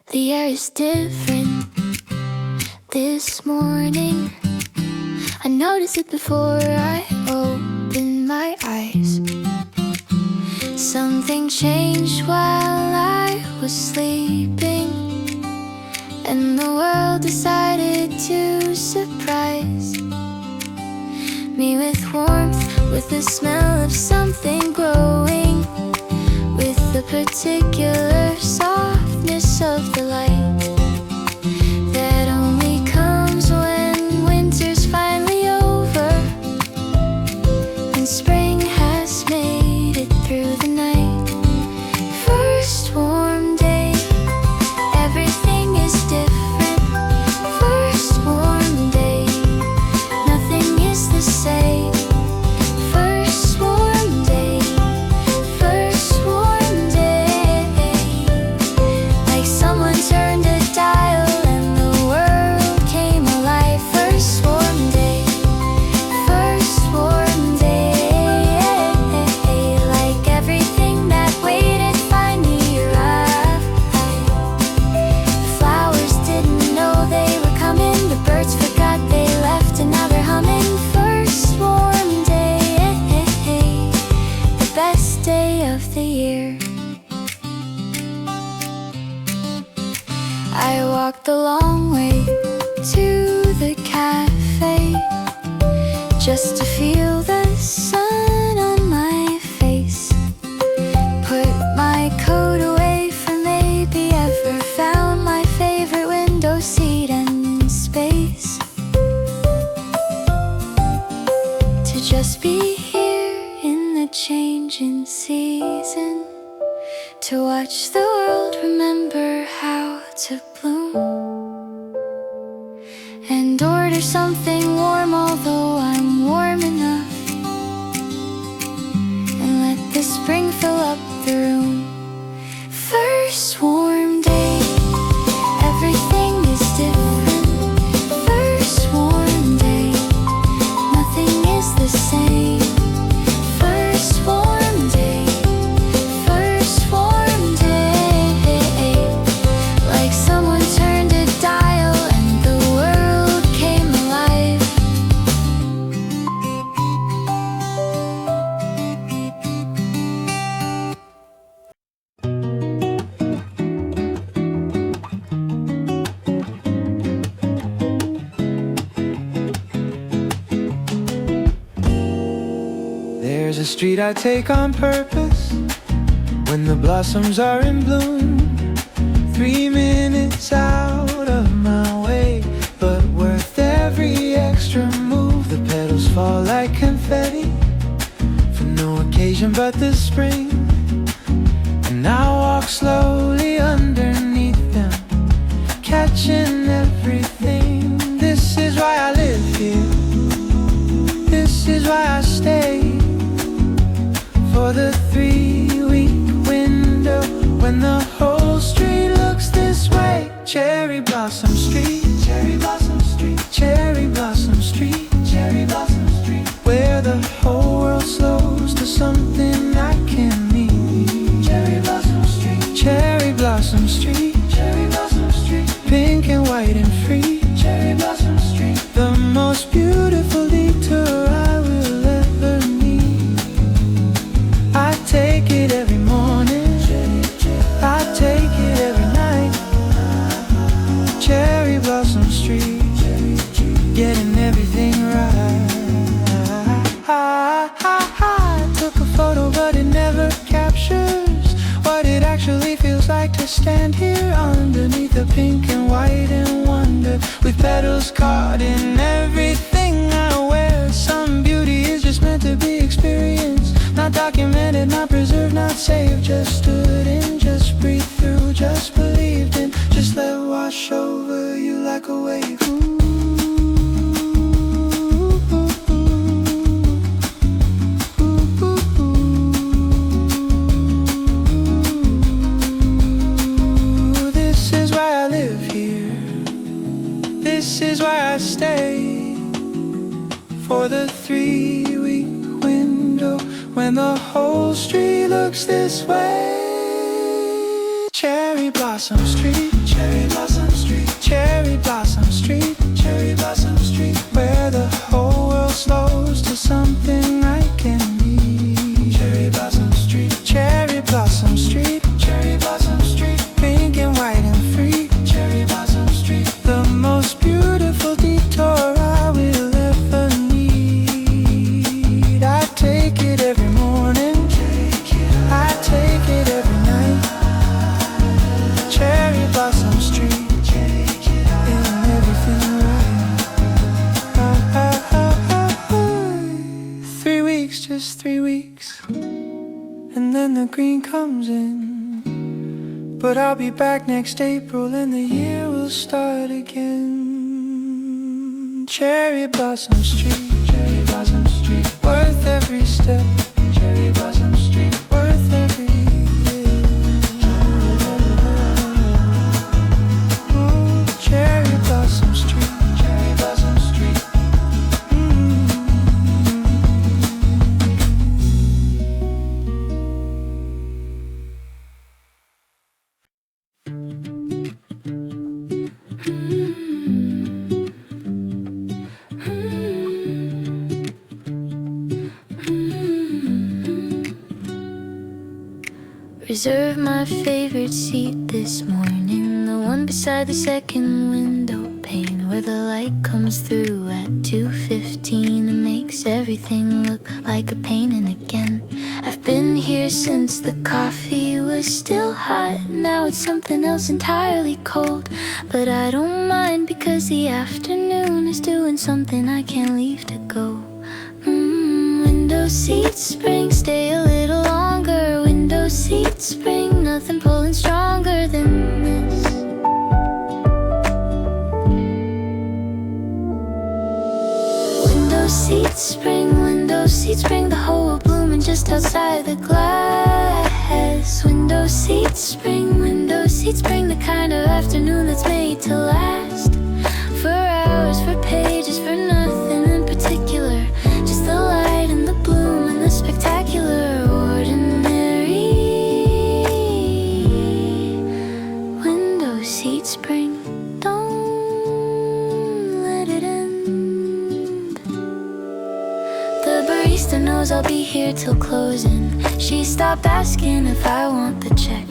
The air is different this morning. I noticed it before I opened my eyes. Something changed while I was sleeping, and the world decided to surprise me with warmth, with the smell of something growing, with the particular softness of the light that only comes when winter's finally over and spring has made it through the night. First warm day, everything is different. First warm day, nothing is the same. First warm day, first warm day, like someone turned a dial and the world came alive. First warm day, first warm day, like everything that waited finally arrived. Flowers didn't know they were coming, the birds forgot they left and now they're humming. First warm day, the best day of the year. I walked the long way to the cafe just to feel the sun on my face. Put my coat away for maybe ever found my favorite window seat and space to just be here in the changing season, to watch the world remember how to bloom, and order something warm although I'm warm enough, and let the spring fill up the room. First warm day, everything is different. First warm day, nothing is the same. First warm day, first warm day, like someone turned a dial and the world came alive. There's a street I take on purpose when the blossoms are in bloom. 3 minutes out of my way, but worth every extra move. The petals fall like confetti for no occasion but the spring, and I walk slowly underneath them, catching everything. This is why I live here, this is why I stay, for the 3-week window when the whole street looks this way. Cherry Blossom Street, Cherry Blossom Street, Cherry Blossom Street, Cherry Blossom Street, where the whole world slows to something I can't need. Cherry Blossom Street, Cherry Blossom Street, Cherry Blossom Street, pink and white and free. Cherry Blossom Street, the most beautiful detour I will ever need. I take it every morning, I take it every night. Cherry Blossom Street, getting everything right. I took a photo but it never captures what it actually feels like to stand here underneath the pink and white and wonder, with petals caught in everything I wear. Some beauty is just meant to be experienced, not documented, not preserved, not saved. Just stood in, just breathed through, just believed in, just let wash over you like a wave. This is why I live here, this is why I stay, for the 3-week window when the whole street looks this way. Cherry Blossom Street, Cherry Blossom Street, Cherry Blossom Street, Cherry Blossom Street, where the whole world slows to something I can read. Cherry Blossom Street, Cherry Blossom Street, Cherry Blossom Street, pink and white and free. Cherry Blossom Street, the most beautiful detour I will ever need. I take it every morning, I take it every night. Cherry Blossom Street, in everything right. 3 weeks, just 3 weeks, and then the green comes in. But I'll be back next April and the year will start again. Cherry Blossom Street, Cherry Blossom Street, worth every step. Cherry Blossom Street, worth every year. Ooh, Cherry Blossom Street, Cherry Blossom Street. Reserve my favorite seat this morning, the one beside the second window pane, where the light comes through at 2:15 and makes everything look like a painting again. I've been here since the coffee was still hot, now it's something else entirely cold. But I don't mind because the afternoon is doing something I can't leave to go. Window seat spring, stay a little longer. Window seat spring, nothing pulling stronger than this. Window seat spring, the whole world blooming just outside the glass. Window seat spring, the kind of afternoon that's made to last. For hours, for pages, for nothing in particular, just the light and the bloom and the spectacular ordinary. Window seat spring, don't let it end. The barista knows I'll be here till closing. She stopped asking if I want the check.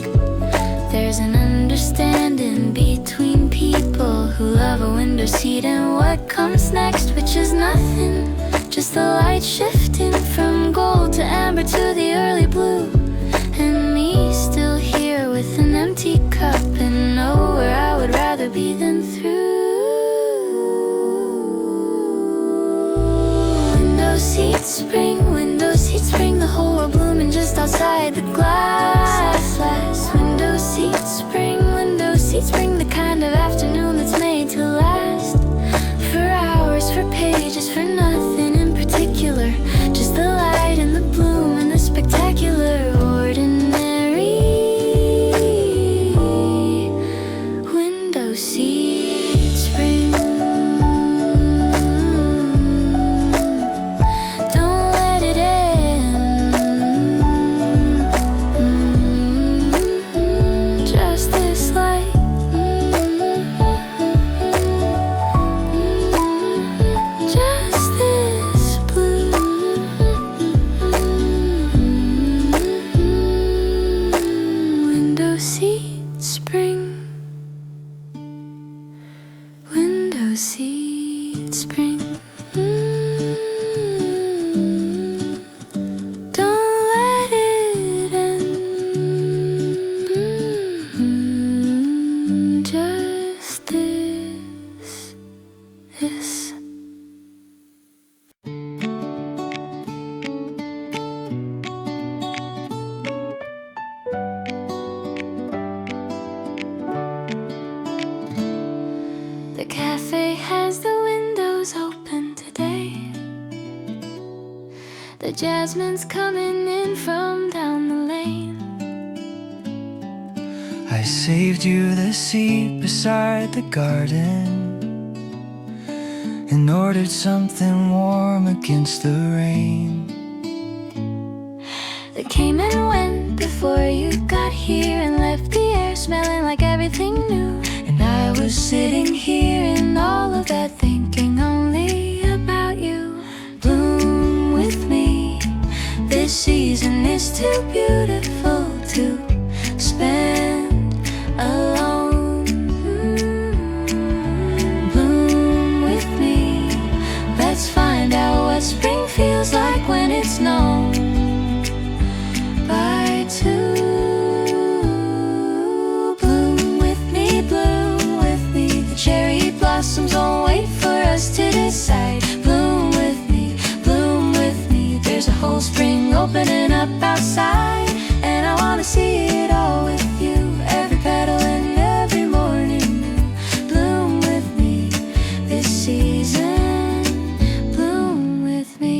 There's an understanding between people who love a window seat and what comes next, which is nothing, just the light shifting from gold to amber to the early blue, and me still here with an empty cup and nowhere I would rather be than through. Window seat spring, the whole world blooming just outside the glass. Window seat spring, the kind of afternoon that's made to last. For hours, for pages, for nothing in particular, just the light and the bloom and the spectacular ordinary. Window seat spring, don't let it end. Just this light, just this blue. Window seat spring, window seat spring. Don't let it end. Just this. The cafe has the windows open today. The jasmine's coming in from down the lane. I saved you the seat beside the garden and ordered something warm against the rain. that came and went before you got here and left the air smelling like everything new. And I was sitting here in all of that, thinking only about you. Bloom with me. This season is too beautiful to spend alone. Bloom with me. Let's find out what spring feels like when it's known by two. Bloom with me, bloom with me. The cherry blossoms won't wait for us to decide. Bloom with me, bloom with me. There's a whole spring opening up outside, and I wanna see it all with you. Every petal and every morning new. Bloom with me this season. Bloom with me.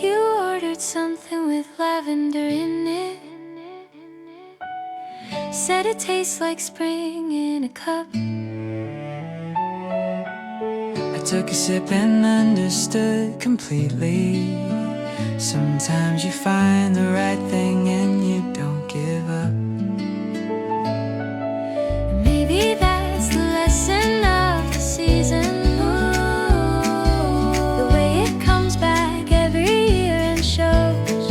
You ordered something with lavender in it. Said it tastes like spring in a cup. I took a sip and understood completely. Sometimes you find the right thing and you don't give up. Maybe that's the lesson of the season. The way it comes back every year and shows.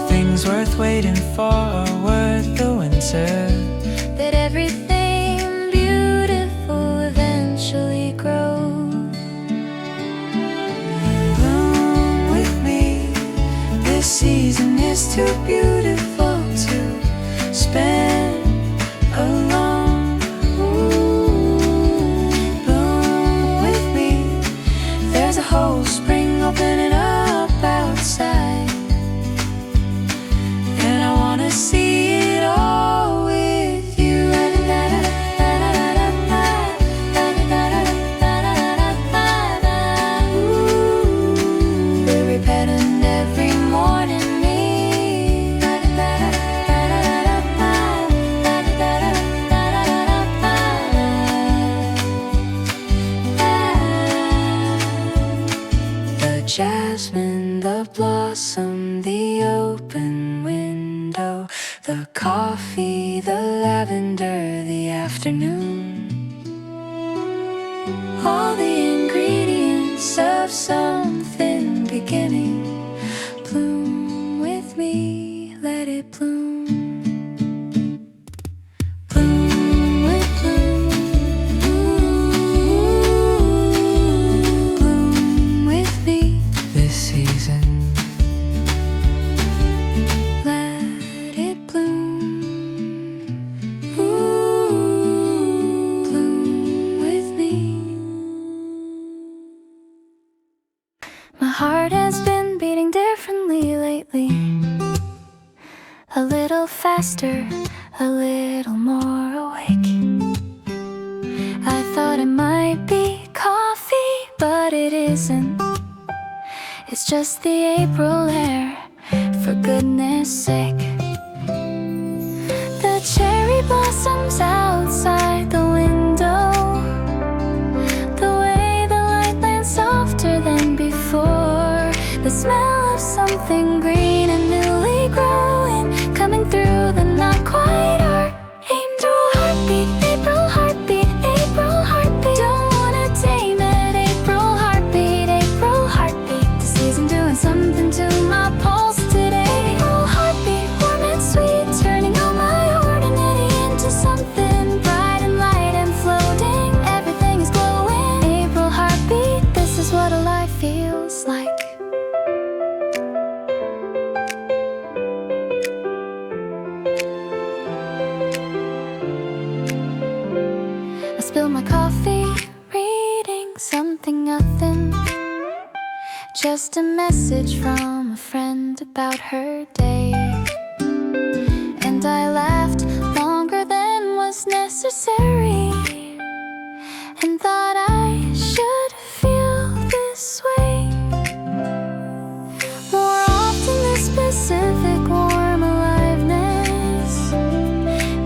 Things worth waiting for are worth the winter. That everything beautiful eventually grows. Bloom with me. This season is too beautiful to spend alone. Bloom with me. There's a whole spring opening up outside, and I wanna see it all with you. Every pattern, every morning me. The jasmine, the blossom, the open window, the coffee, the lavender, the afternoon. All the ingredients of something beginning. Bloom with me, let it bloom. Bloom with bloom. Bloom with me this season. Let it bloom. Bloom with me. My heart has been beating differently lately. A little faster, a little more awake. I thought it might be coffee, but it isn't. It's just the April air, for goodness sake. The cherry blossoms outside the window. The way the light lands softer than before. The smell of something green and newly growing, coming through the not quite art. April heartbeat, April heartbeat, April heartbeat. Don't wanna tame it, April heartbeat, April heartbeat. The season doing something to my pulse today. April heartbeat, warm and sweet, turning all my ordinary into something bright and light and floating. Everything is glowing. April heartbeat, this is what a life feels like. I spilled my coffee, reading something nothing. Just a message from a friend about her day. And I laughed longer than was necessary, and thought I should feel this way more often. This specific warm aliveness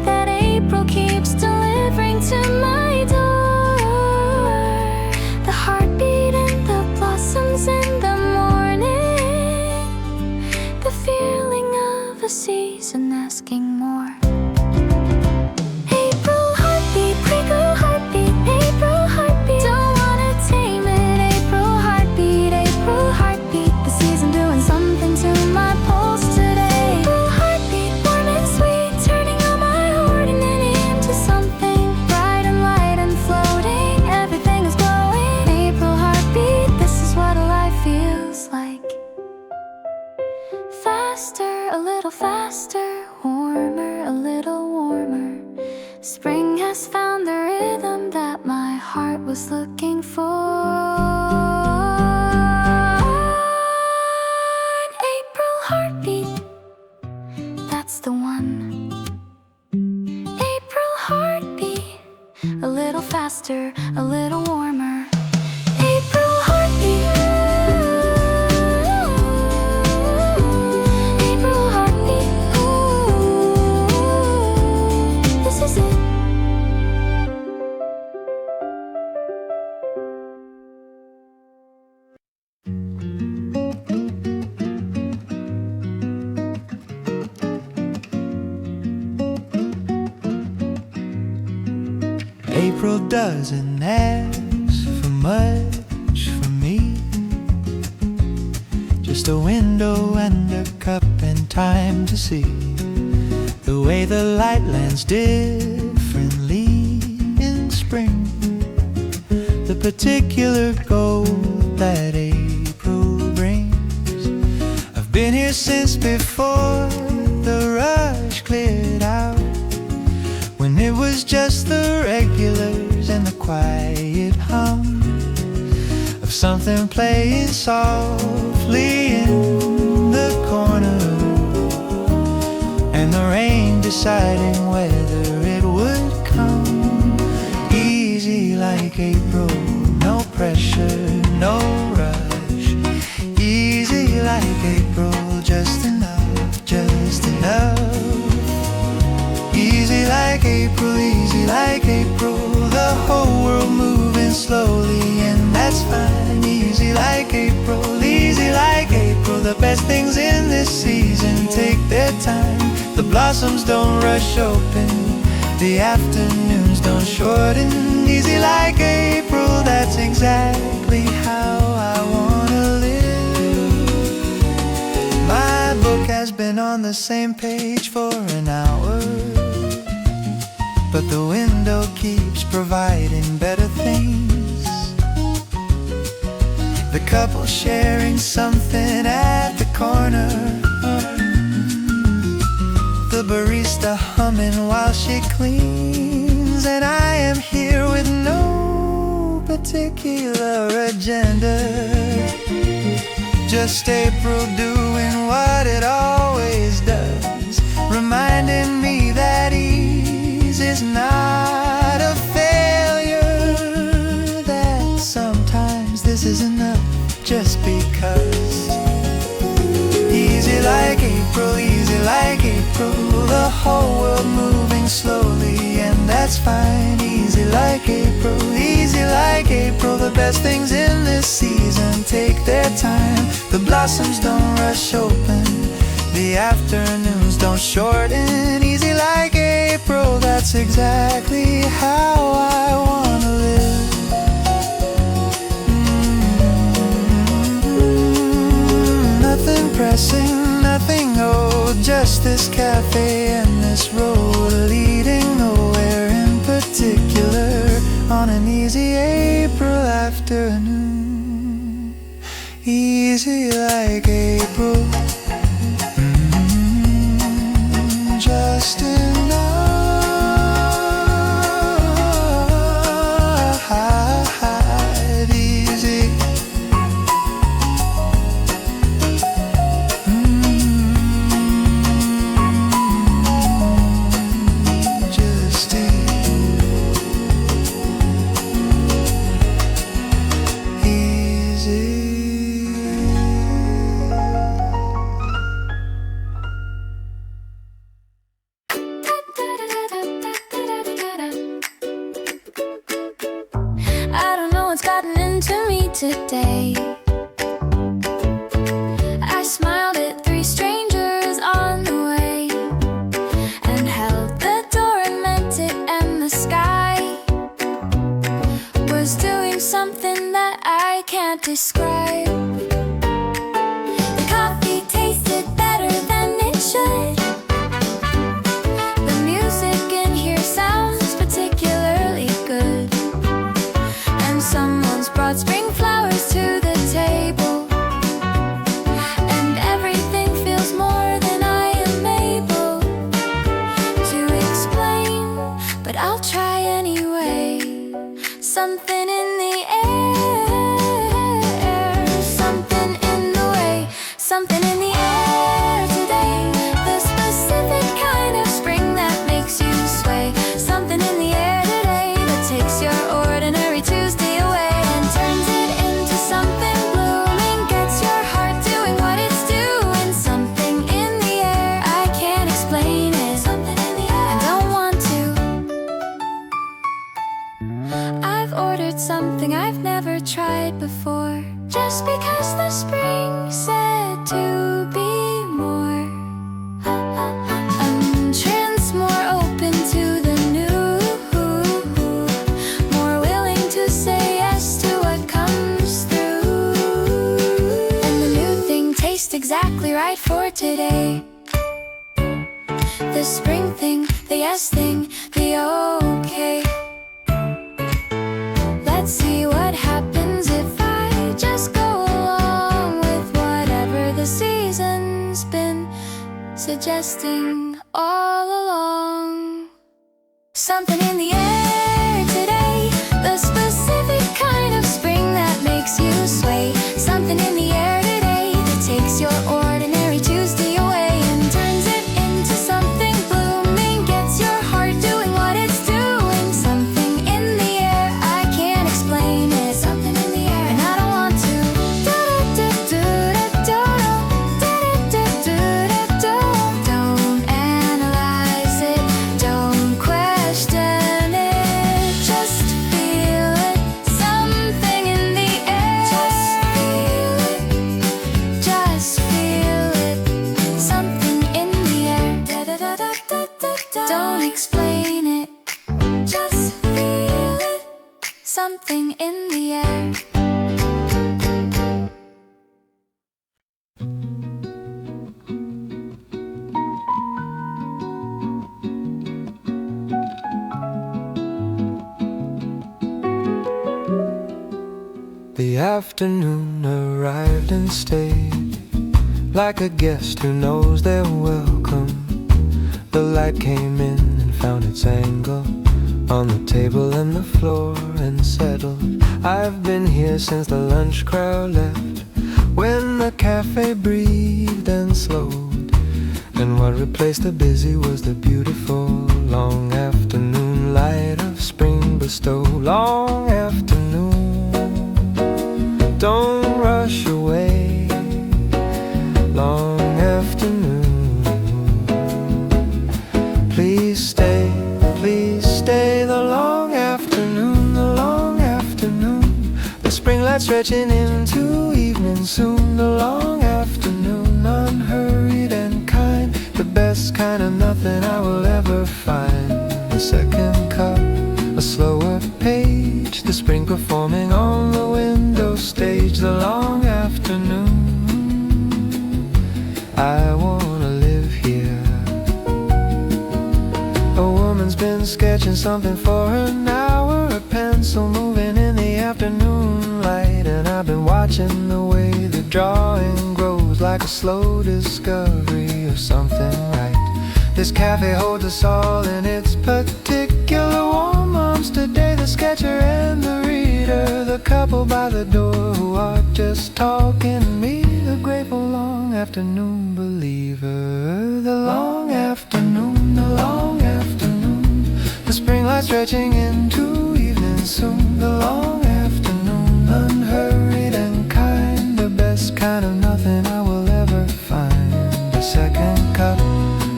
that April keeps delivering to my door. The heartbeat and the blossoms in the morning. was looking for. An April heartbeat, that's the one. April heartbeat, a little faster, a little warmer. April heartbeat, April heartbeat, ooh, this is it. April doesn't ask for much from me, just a window and a cup and time to see the way the light lands differently in spring, the particular gold that April brings. I've been here since before the rush cleared out, when it was just the regulars and the quiet hum of something playing softly in the corner, and the rain deciding whether it would come. Easy like April, no pressure, no rush. Easy like April, just enough, just enough. Easy like April, easy like April, the whole world moving slowly, and that's fine. Easy like April, the best things in this season take their time. The blossoms don't rush open, the afternoons don't shorten. Easy like April, that's exactly how I wanna live. My book has been on the same page for an hour, but the window keeps providing better things. The couple sharing something at the corner, the barista humming while she cleans, and I am here with no particular agenda. Just April doing what it always does, reminding me that ease is not a failure, that sometimes this is enough just because. Easy like April, the whole world moving slowly, and that's fine. Easy like April, the best things in this season take their time. The blossoms don't rush open, the afternoons don't shorten. Easy like April, that's exactly how I wanna live. Nothing pressing, nothing old, just this cafe and this road leading nowhere in particular on an easy April afternoon. Easy like April, just enough. Easy. Just easy. I don't know what's gotten into me today. I smiled at 3 strangers on the way and held the door and meant it, and the sky was doing something that I can't describe. The coffee tasted better than it should. The music in here sounds particularly good, and someone's brought spring flowers to the table, and everything feels more than I am able to explain, but I'll try anyway. Something in something I've never tried before. Just because the spring said to be more. Trends more open to the new, more willing to say yes to what comes through. And the new thing tastes exactly right for today. The spring thing, the yes thing, the okay. Let's see what happens if I just go along with whatever the season's been suggesting all along. Something in the air today, the specific kind of spring that makes you sway. Something in the air today that takes your ordinary Tuesday away and turns it into something blooming, gets your heart doing what it's doing. Something in the air, I can't explain it. Something in the air, and I don't want to. Don't analyze it, don't question it, just feel it. Something in the air, just feel it, something in the air. Don't explain it, just feel it, something in the air. The afternoon arrived and stayed, like a guest who knows they're welcome. The light came in and found its angle on the table and the floor and settled. I've been here since the lunch crowd left, when the cafe breathed and slowed, and what replaced the busy was the beautiful long afternoon light of spring bestow. Long afternoon, don't rush away. Long afternoon, please stay the long afternoon, the long afternoon. The spring light stretching into evening soon. The long afternoon, unhurried and kind, the best kind of nothing I will ever find. A second cup, a slower page, the spring performing on the window stage. The long afternoon, I wanna live here. A woman's been sketching something for an hour, a pencil moving in the afternoon light, and I've been watching the way the drawing grows, like a slow discovery of something right. This cafe holds us all in its particular warm arms today. The sketcher and the reader, the couple by the door who are just talking, me, the grateful long afternoon believer. The long afternoon, the long afternoon, the spring light stretching into evening soon. The long afternoon, unhurried and kind, the best kind of nothing I will ever find. A second cup,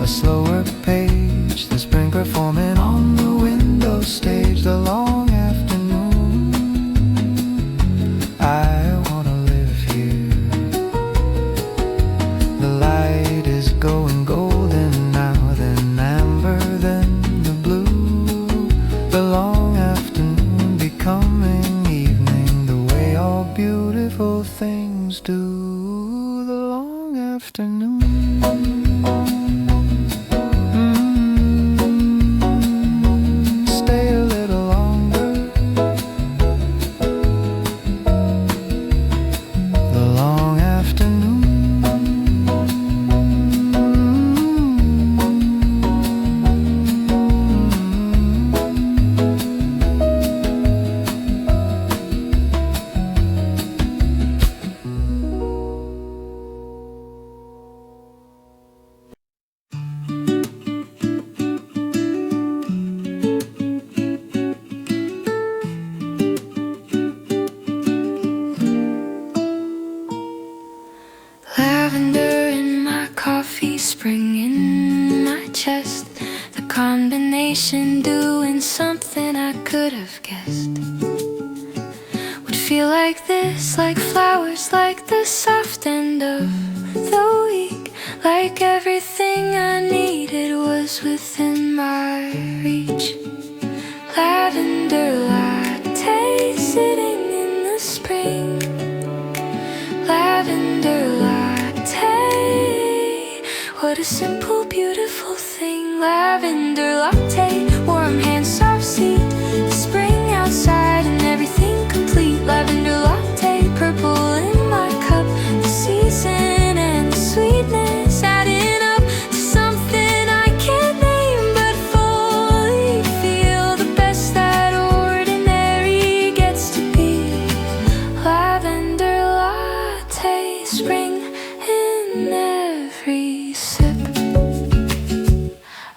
a slower page, the spring performing on the window stage. The long afternoon, I wanna live here. The light is going golden now, then amber, then the blue. The long afternoon becoming evening, the way all beautiful things do. The long afternoon. Stay a little longer. The long afternoon. Lavender in my coffee, spring in my chest. The combination doing something I could have guessed. feel like this, like flowers, like the soft end of the week, like everything I needed was within my reach. Lavender latte sitting in the spring. Lavender latte, what a simple, beautiful thing. Lavender latte, warm hands, soft seat, the spring outside and everything complete. Lavender latte, purple in my cup, the season and the sweetness adding up to something I can't name but fully feel the best that ordinary gets to be. Lavender latte, spring in every sip.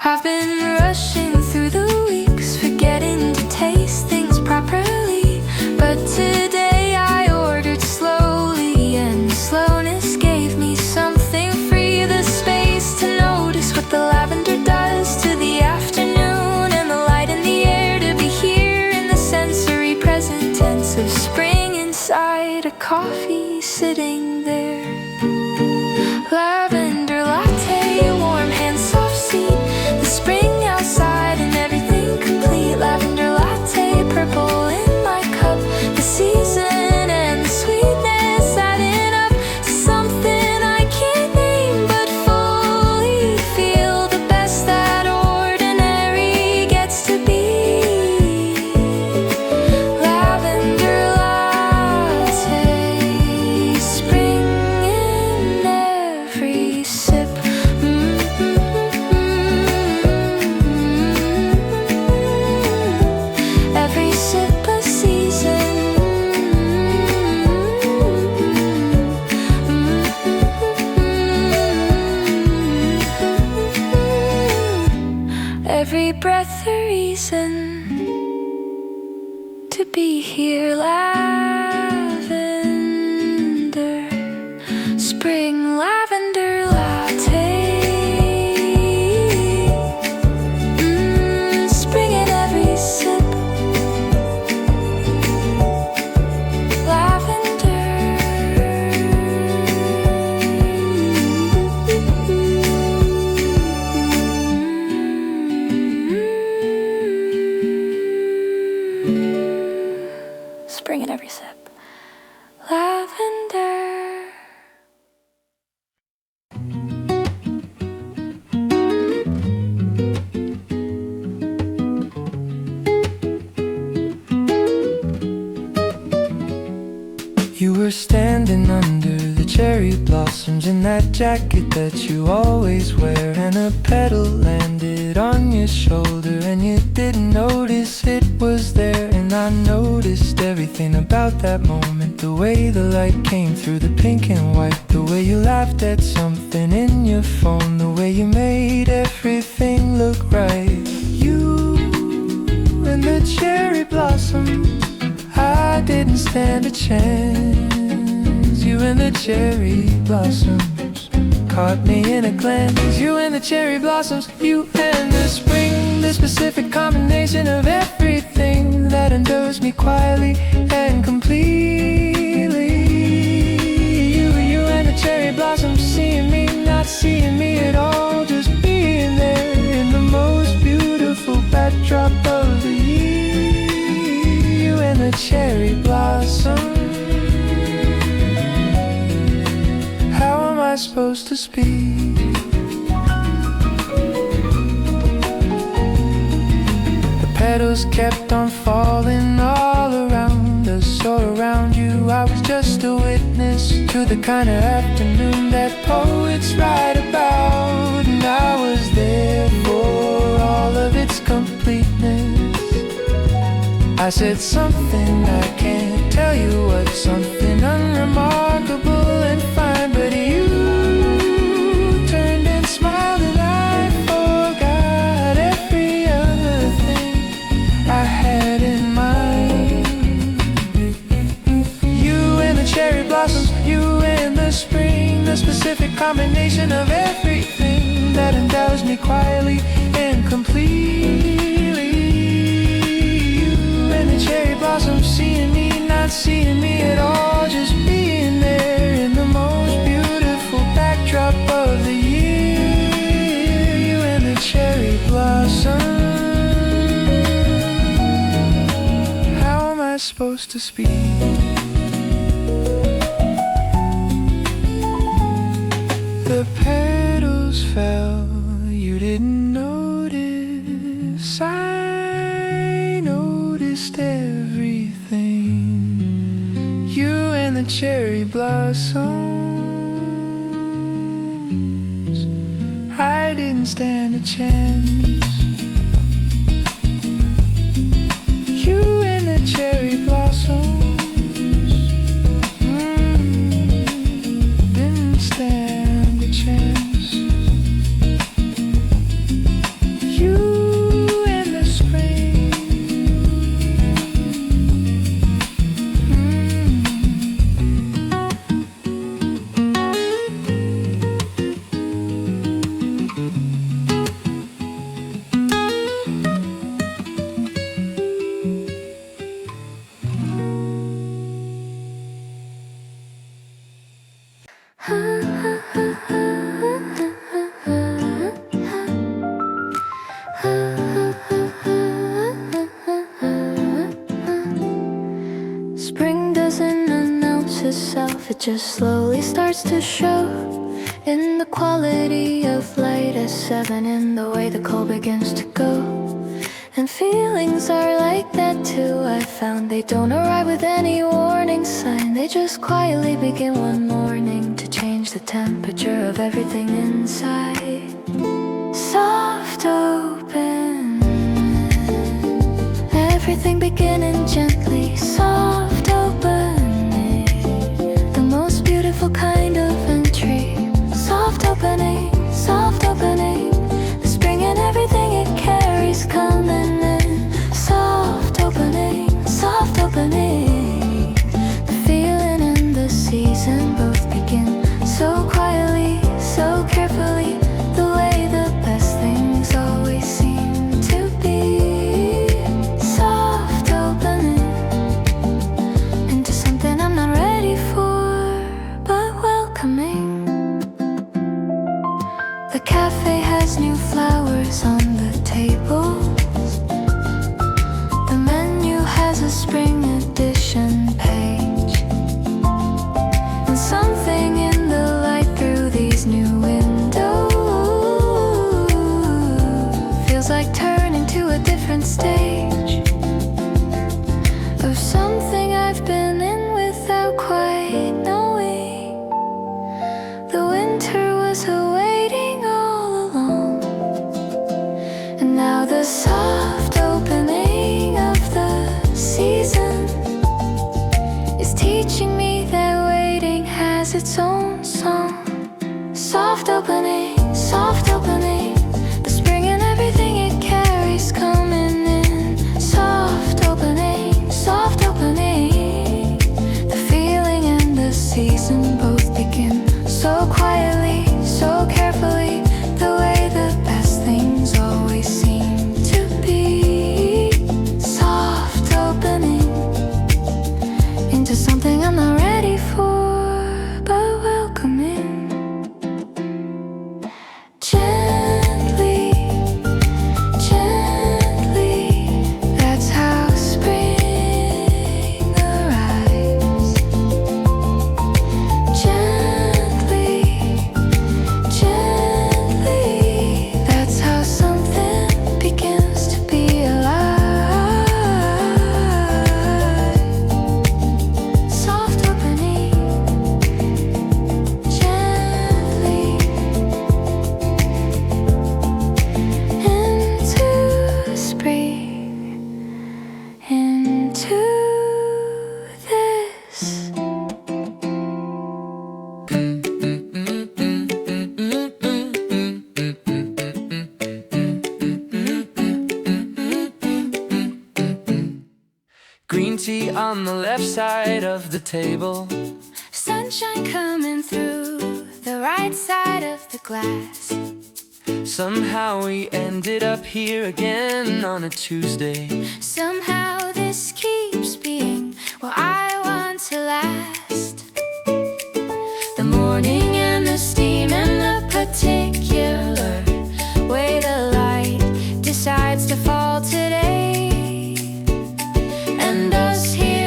I've been rushing through the weeks, forgetting to taste things properly, but today I ordered slowly, and the slowness gave me something free, the space to notice what the lavender does to the afternoon, and the light in the air to be here in the sensory present tense of spring inside a coffee sitting there. Lavender latte, warm hand, soft seat, the spring outside and everything complete. Lavender latte, purple in my cup, the season and the sweetness adding up to something I can't name but fully feel the best that ordinary gets to be. Lavender latte, spring in every sip. Every sip a season. Every breath a reason to be here. Lavender, spring lavender latte. Spring in every sip. Spring in every sip. Lavender. You were standing under the cherry blossoms in that jacket that you always wear, and a petal landed on your shoulder and you didn't notice it was there. And I noticed everything about that moment, the way the light came through the pink and white, the way you laughed at something in your phone, the way you made everything look right. You and the cherry blossoms, I didn't stand a chance. You and the cherry blossoms caught me in a glance. You and the cherry blossoms, you and the spring, the specific combination of everything that endows me quietly and completely. You and the cherry blossoms, seeing me, not seeing me at all, just being there in the most beautiful backdrop of the year. You and the cherry blossom. How am I supposed to speak? The petals kept on falling all around us, all around you. I was just a witness to the kind of afternoon that poets write about, and I was there for all of its completeness. I said something I can't tell you what, something unremarkable and fine, but you turned and smiled and I forgot every other thing I had in mind. You and the cherry blossoms, you and the spring, the specific combination of everything that endows me quietly and completely. You and the cherry blossoms, seeing me, not seeing me supposed to speak. The petals fell, you didn't notice. I noticed everything. You and the cherry blossoms, I didn't stand a chance. You and the cherry blossoms, didn't stand a chance. You and the spring, Spring doesn't announce itself, it just slowly starts to show in the quality of light at 7, in the way the cold begins to go. And feelings are like that too, I found. They don't arrive with any warning sign, they just quietly begin one morning to change the temperature of everything inside. Soft open, everything beginning gently. Soft opening, the most beautiful kind of entry. Soft opening, the spring and everything it carries coming in. Soft opening, the feeling and the season both begin so quietly, so carefully, the way the best things always seem to be. Soft opening into something I'm not ready for, but welcoming. The cafe has new flowers on the table. The menu has a spring edition page, and something in the light through these new windows feels like turning to a different stage of something I've been in without quite knowing. The winter was awaiting all along, and now the soft opening of the season is teaching me that waiting has its own song. Soft opening, the spring and everything it carries coming in. Soft opening, the feeling and the season both begin so quietly, so carefully, the way the best things always seem to be. Soft opening into something I'm not ready for, but welcoming. Gently, that's how spring arrives. Gently, that's how something begins to be alive. Soft opening, gently into spring, into this. Green tea on the left side of the table. Sunshine coming through the right side of the glass. Somehow we ended up here again on a Tuesday. Somehow this keeps being what I want to last. The morning and the steam and the particular way the light decides to fall today. And us here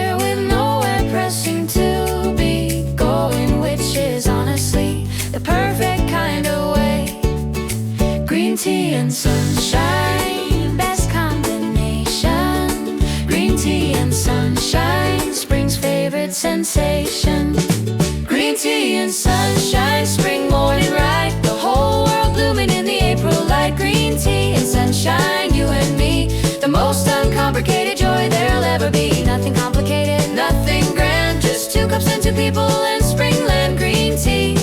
people in springland. Green tea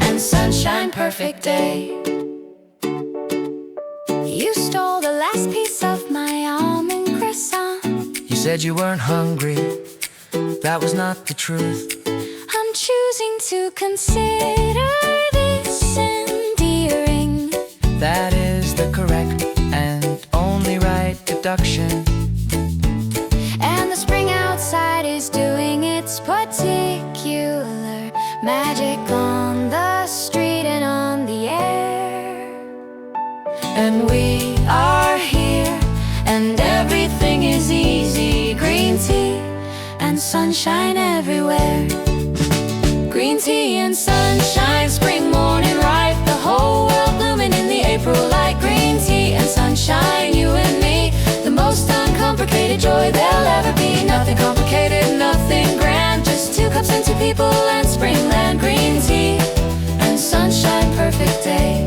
and sunshine, perfect day. You stole the last piece of my almond croissant. You said you weren't hungry, that was not the truth. I'm choosing to consider this endearing. That is the correct and only right deduction. And the spring outside is doing its particular magic on the street and on the air. And We are here and everything is easy. Green tea and sunshine everywhere. Green tea and sunshine, spring morning ripe, the whole world blooming in the April light. Green tea and sunshine, you and me, the most uncomplicated joy there'll ever be. Nothing complicated, nothing grand, just two cups and two people and springland. Green tea and sunshine, perfect day.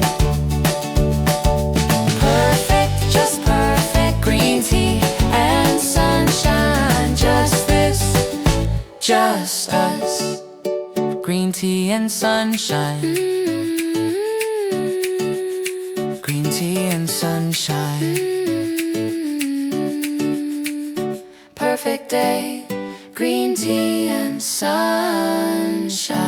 Perfect, just perfect. Green tea and sunshine, just this, just us. green tea and sunshine. Green tea and sunshine. Perfect day, green tea and sunshine.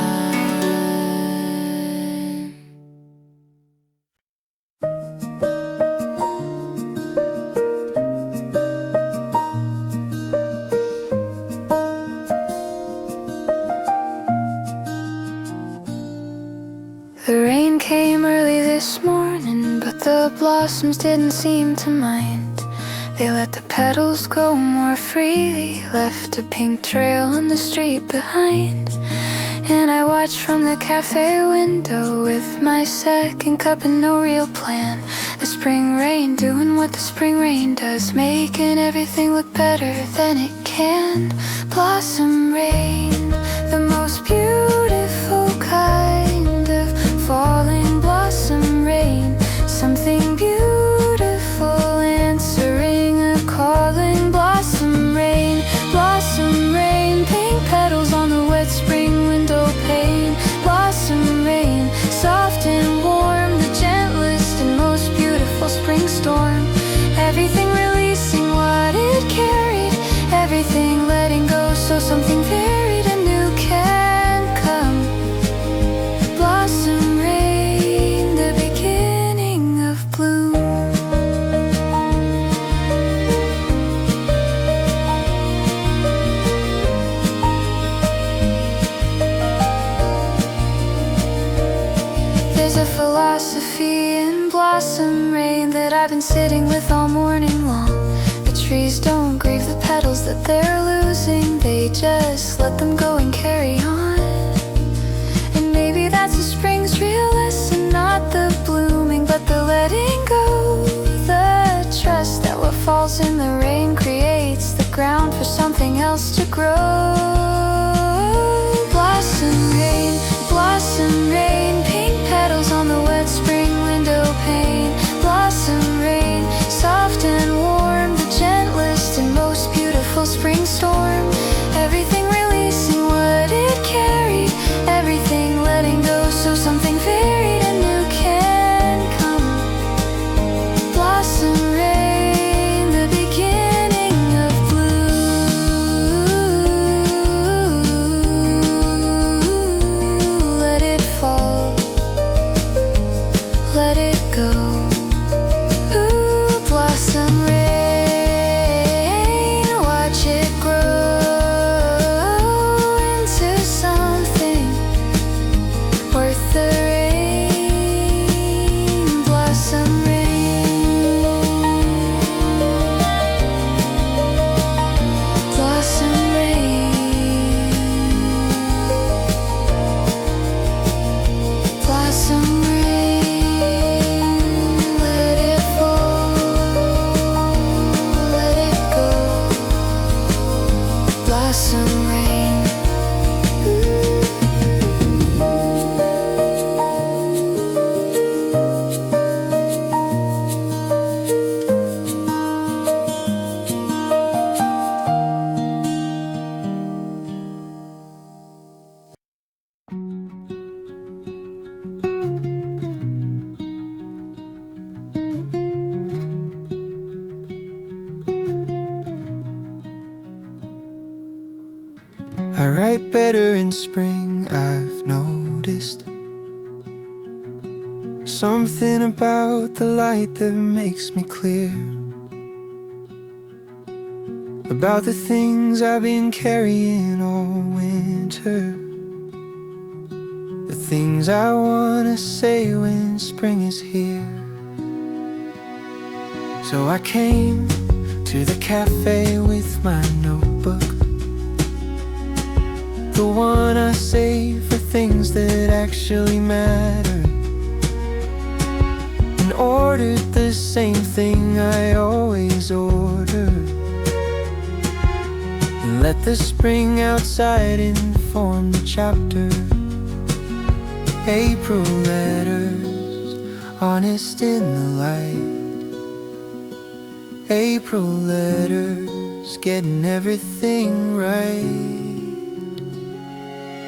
The rain came early this morning, but the blossoms didn't seem to mind. They let the petals go more freely, left a pink trail on the street behind. And I watched from the cafe window with my second cup and no real plan. The spring rain doing what the spring rain does, making everything look better than it can. Blossom rain, the most beautiful kind of falling blossom rain. Something beautiful answering a calling. Blossom rain, pink petals on the wet spring window pane. Blossom rain, soft and warm, the gentlest and most beautiful spring storm. Everything releasing what it carried, everything letting go so something varied and new can come. Blossom rain, the beginning of bloom. There's a philosophy in blossom rain that I've been sitting with all morning long. The trees don't grieve the petals that they're losing, they just let them go and carry on. And maybe that's the spring's real lesson, not the blooming, but the letting go. The trust that what falls in the rain creates the ground for something else to grow. Blossom rain, pink petals on the wet spring window pane. Blossom rain, soft and warm, the gentlest and most beautiful spring storm. Everything releasing what it carried, everything letting go so something varied and new can come. Blossom rain, the beginning of bloom. I write better in spring, I've noticed. Something about the light that makes me clear about the things I've been carrying all winter, the things I wanna say when spring is here. So I came to the cafe with my notebook, the one I save for things that actually matter, and ordered the same thing I always order, and let the spring outside inform the chapter. April letters, honest in the light. April letters, getting everything right.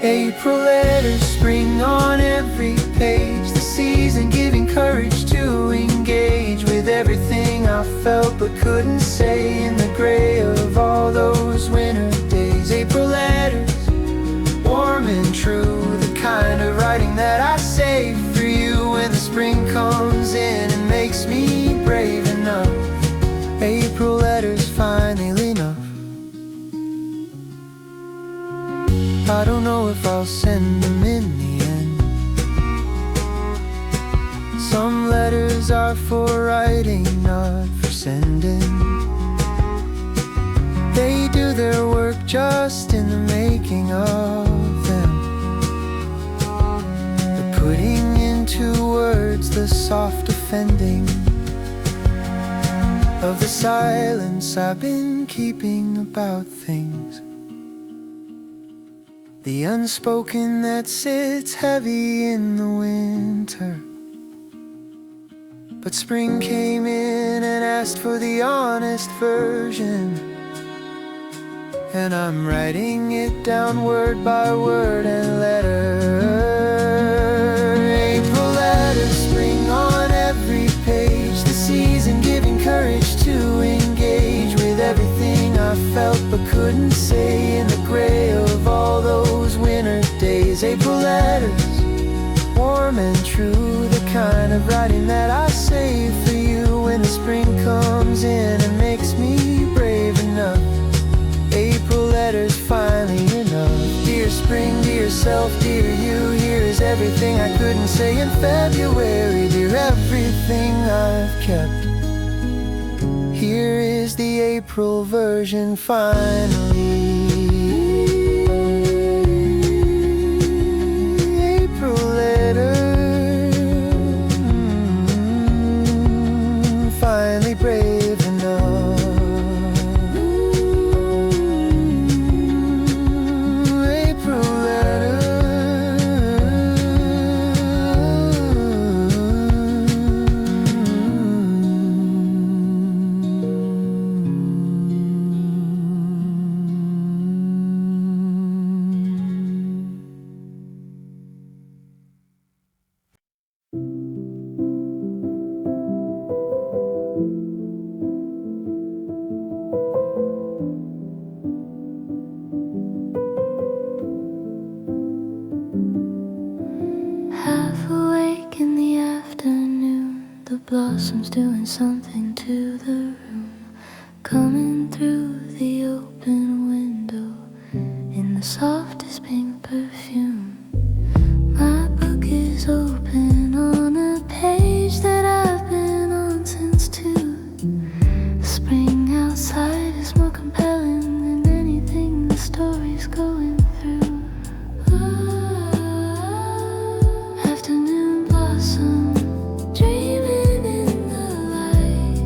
April letters, spring on every page. The season giving courage to engage with everything I felt but couldn't say in the gray of all those winter days. April letters, warm and true, the kind of writing that I save for you when the spring comes in and makes me brave enough. April letters, finally enough. I don't know if I'll send them in the end. Some letters are for writing, not for sending. They do their work just in the making of them, the putting into words, the soft offending of the silence I've been keeping about things, the unspoken that sits heavy in the winter. But spring came in and asked for the honest version, and I'm writing it down word by word and letter. April letters, spring on every page. The season giving courage to engage with everything I felt but couldn't say in the gray of all those winter days. April letters, warm and true, the kind of writing that I save for you when the spring comes in and makes me brave enough. April letters, finally enough. Dear spring, dear self, dear you, here is everything I couldn't say in February. Dear everything I've kept, here is the April version, finally. April letter, finally brave enough. April letter, half awake in the afternoon, the blossoms doing something to the room, coming through the open window in the softest pink perfume. My book is open on a page that I've been on since 2. The spring outside is more compelling than anything the story's going through. Afternoon blossom, dreaming in the light.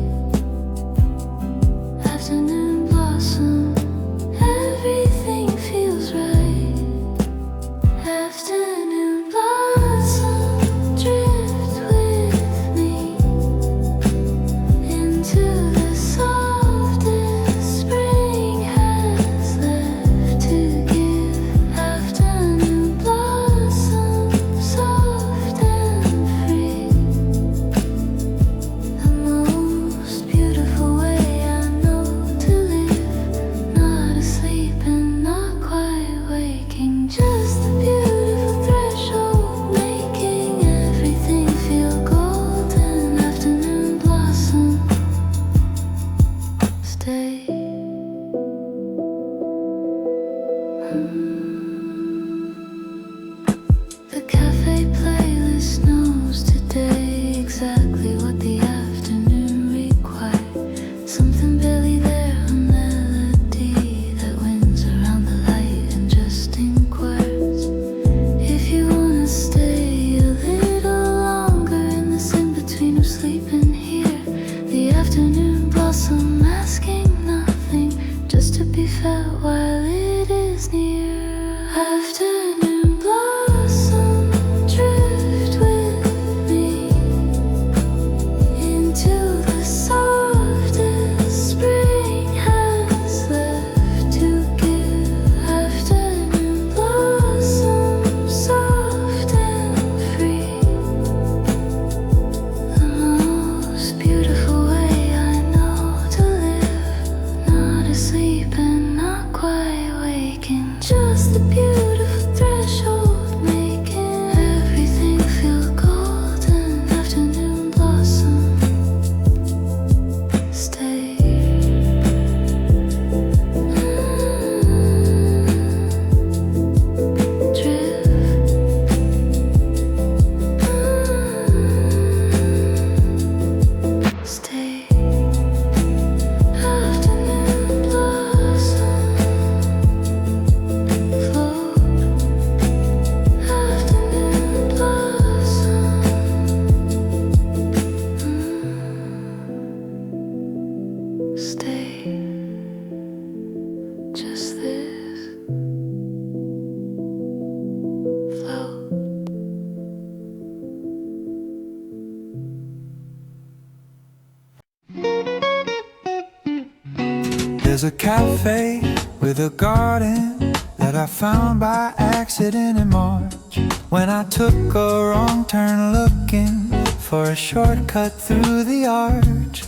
Afternoon stay just this float. There's a cafe with a garden that I found by accident in March, when I took a wrong turn looking for a shortcut through the arch.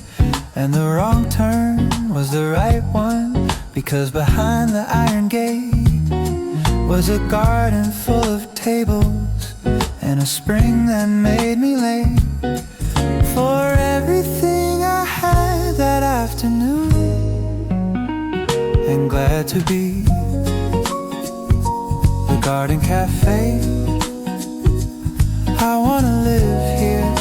And the wrong turn was the right one, because behind the iron gate was a garden full of tables and a spring that made me late for everything I had that afternoon. And glad to be the Garden Café. I wanna live here.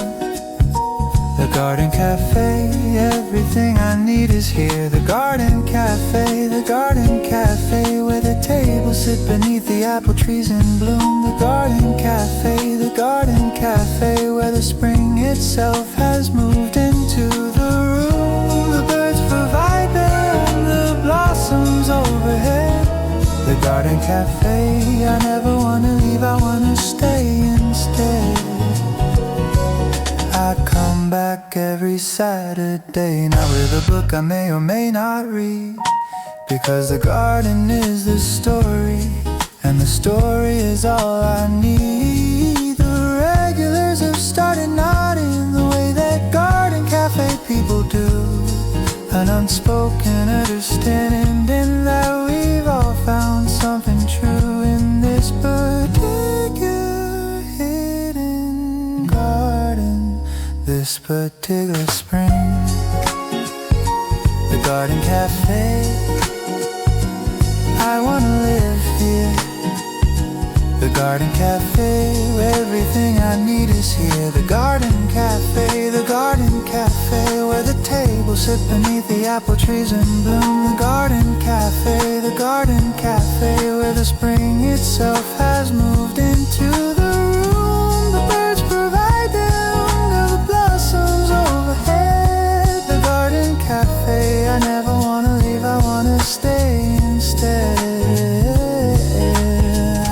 The Garden Café, everything I need is here. The Garden Café, the Garden Café, where the tables sit beneath the apple trees in bloom. The Garden Café, the Garden Café, where the spring itself has moved into the room. The birds provide them, the blossoms overhead. The Garden Café, I never wanna leave, I wanna stay instead. I come back every Saturday, not with a book I may or may not read, because the garden is the story, and the story is all I need. The regulars have started nodding the way that Garden Cafe people do, an unspoken understanding that we've all found something true in this particular hidden garden, this particular spring. The Garden Cafe, I wanna live here. The Garden Cafe, where everything I need is here. The Garden Cafe, the Garden Cafe, where the tables sit beneath the apple trees in bloom. The Garden Cafe, the Garden Cafe, where the spring itself has moved into the room. The birds provide them, the blossoms overhead. The Garden Cafe, I never wanna leave, I wanna stay instead.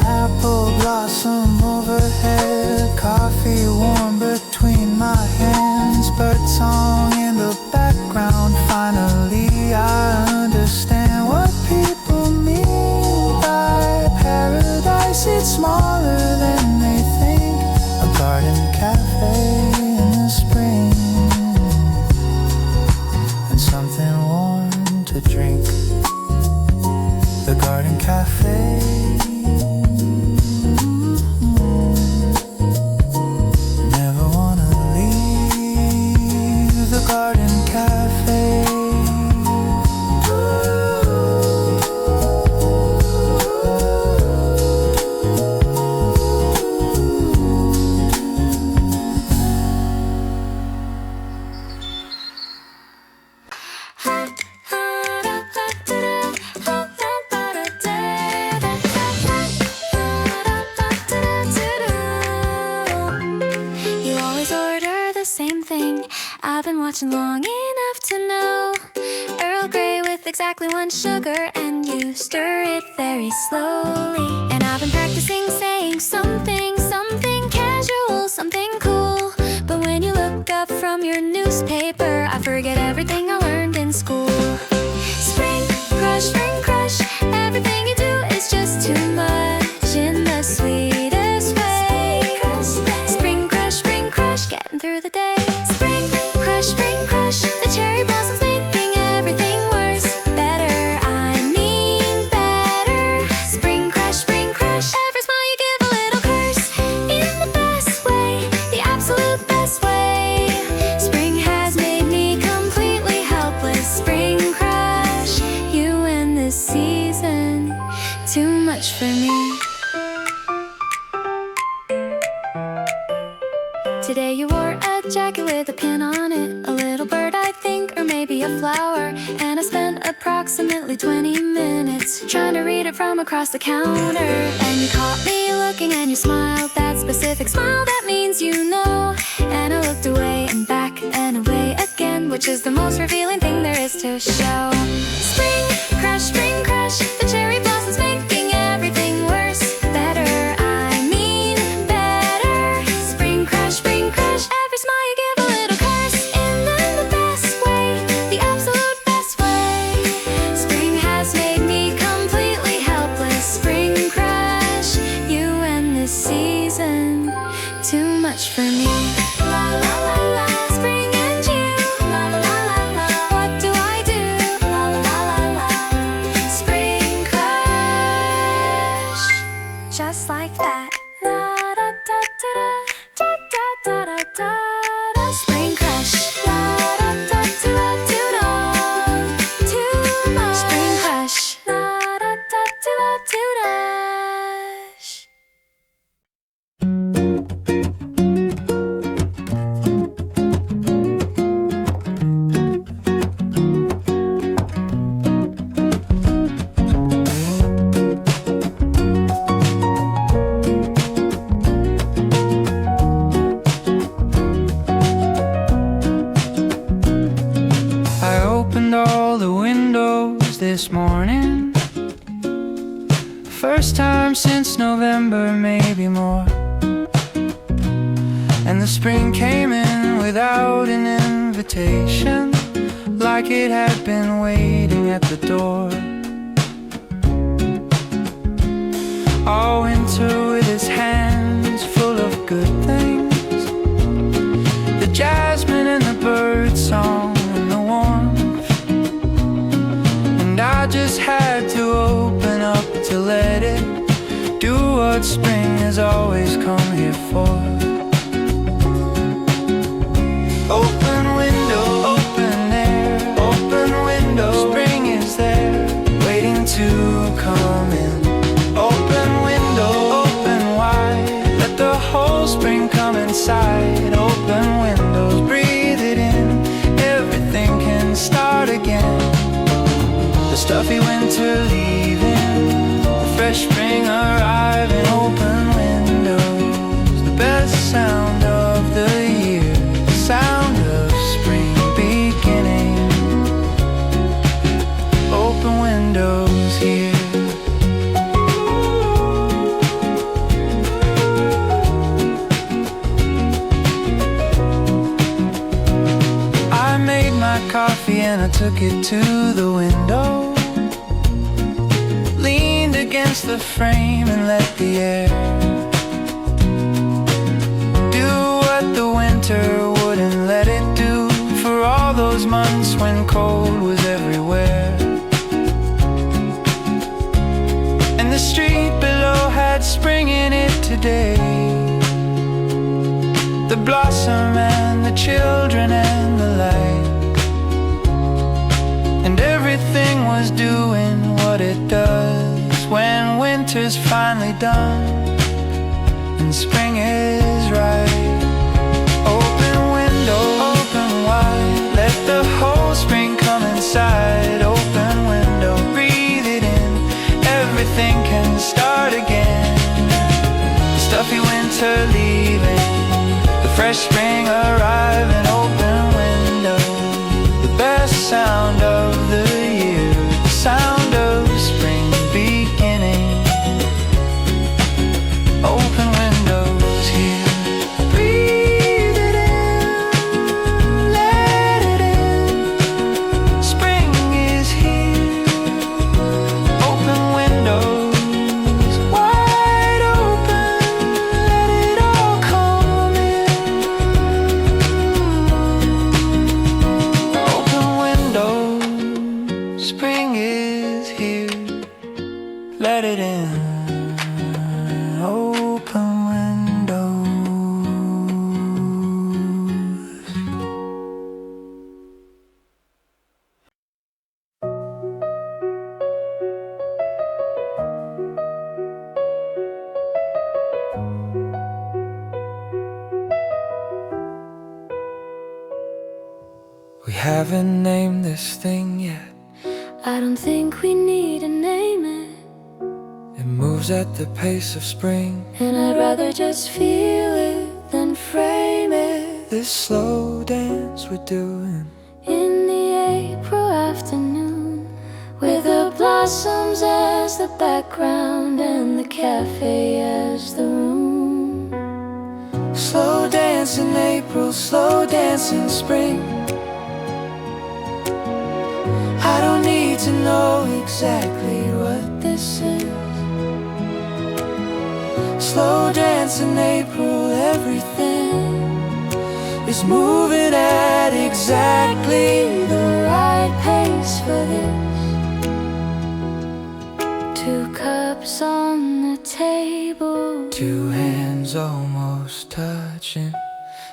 Apple blossom overhead, coffee warm between my hands, bird song in the background. Finally I understand what people mean by paradise. It's smaller than they think. A garden cafe in the spring, and something warm to drink. The Garden Cafe, never wanna leave the Garden Cafe. You always order the same thing. I've been watching long enough to know. Earl Grey with exactly one sugar, and you stir it very slowly. And I've been practicing saying something, something casual, something cool. But when you look up from your newspaper, I forget everything I learned in school. Spring crush, everything you do is just too much in the sweetest way. Spring crush, getting through the day. Spring crush, the cherry blossoms making everything worse. Better, I mean better. Spring crush, every smile you give a little curse. In the best way, the absolute best way. Spring has made me completely helpless. Spring crush, you and this season, too much for me. Today you wore a jacket with a pin on it, a little bird I think, or maybe a flower. And I spent approximately 20 minutes trying to read it from across the counter. And you caught me looking and you smiled, that specific smile that means you know. And I looked away and back and away again which is the most revealing thing there is to show. Spring crush, the cherry blossoms making everything worse. Better, I mean better. Spring crush, every smile you give a little curse. And then the best way, the absolute best way. Spring has made me completely helpless. Spring crush, you and this season, too much for me. La la la la, spring and you. La la la la, what do I do? La la la la, spring crush, just like that. La da da da da da da da da. Spring crush. La da da da da da. Too much. Spring crush. La da da da da da. I opened all the windows this morning. First time since November, maybe more. And the spring came in without an invitation, like it had been waiting at the door. All winter with its hands full of good things, the jasmine and the bird song and the warmth. And I just had to open up to let it do what spring has always come here for. Open window, open air, open window. Spring is there, waiting to come in. Open window, open wide, let the whole spring come inside. Open windows, breathe it in, everything can start again. The stuffy winter leaving, the fresh spring arriving. Open windows, the best sound of the year, the sound of spring beginning. Open windows here. I made my coffee and I took it to the window, leaned against the frame and let the air do what the winter wouldn't let it do. For all those months when cold was everywhere, and the street below had spring in it today. The blossom and the children and the light, and everything was doing what it does when winter's finally done and spring is right. Open window, open wide, let the whole spring come inside. Open window, breathe it in, everything can start again. The stuffy winter leaving, the fresh spring arriving. Open window, the best sound of the year, the sound of spring beginning. Open windows here. Breathe it in, let it in. Spring is here. Open windows, wide open, let it all come in. Open windows, spring is here. Let it in. Open windows. We haven't named this thing yet. I don't think we need to name it, It moves at the pace of spring. and I'd rather just feel it than frame it. This slow dance we're doing, the background and the cafe as the room. Slow dance in April, slow dance in spring. I don't need to know exactly what this is. Slow dance in April, everything is moving at exactly the right pace for this. 2 cups on the table, 2 hands almost touching.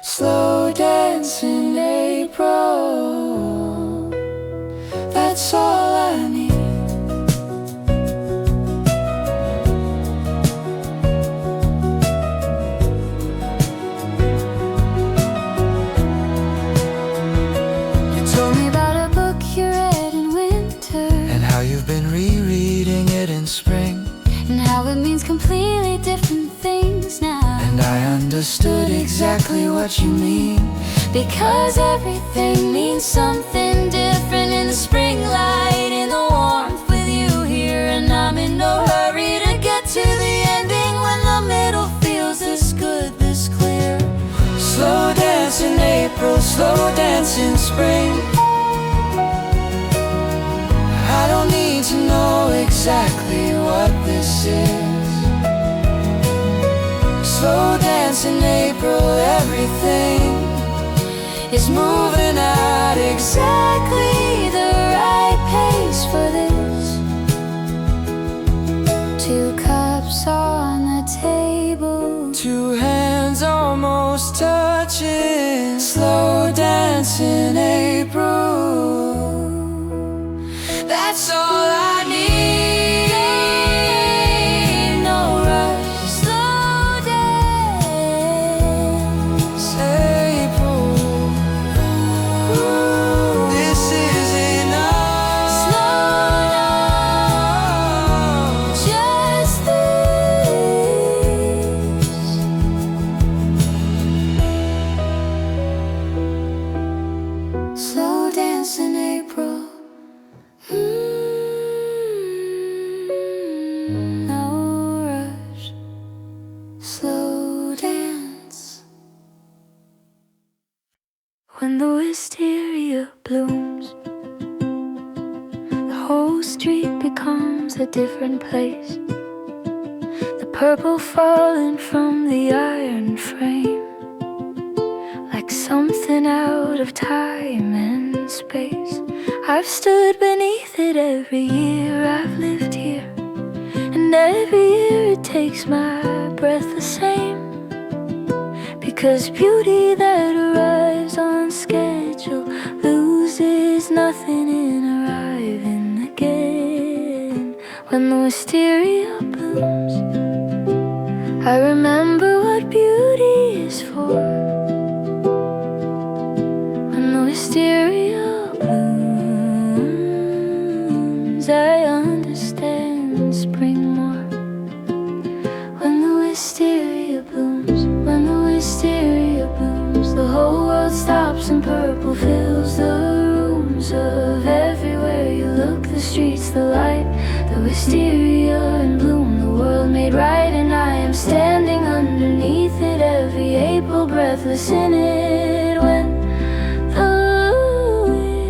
Slow dance in April, that's all I need. you told me about a book you read in winter, And how you've been rereading it in spring. and how it means completely different things now. And I understood exactly what you mean. Because everything means something different in the spring light, in the warmth with you here. And I'm in no hurry to get to the ending when the middle feels this good, this clear. Slow dance in April, slow dance in spring. I don't need to know exactly what this is. Slow dance in April, everything is moving at exactly the right pace for this. 2 cups on the table, 2 hands almost touching. Slow dance in April, that's all I need. no rush, slow dance. April, this is enough. Slow down, just this. Slow dance in April. No rush, slow dance. When the wisteria blooms, the whole street becomes a different place. The purple falling from the iron frame, like something out of time and space. I've stood beneath it every year I've lived here, and every year it takes my breath the same. Because beauty that arrives on schedule loses nothing in arriving again. When the wisteria blooms, I remember what beauty is for. When the wisteria blooms, I understand spring more. When the wisteria blooms, when the wisteria blooms, the whole world stops and purple fills the rooms of everywhere you look, the streets, the light, the wisteria in bloom, the world made right, and I am standing underneath it every April, breathless in it. When the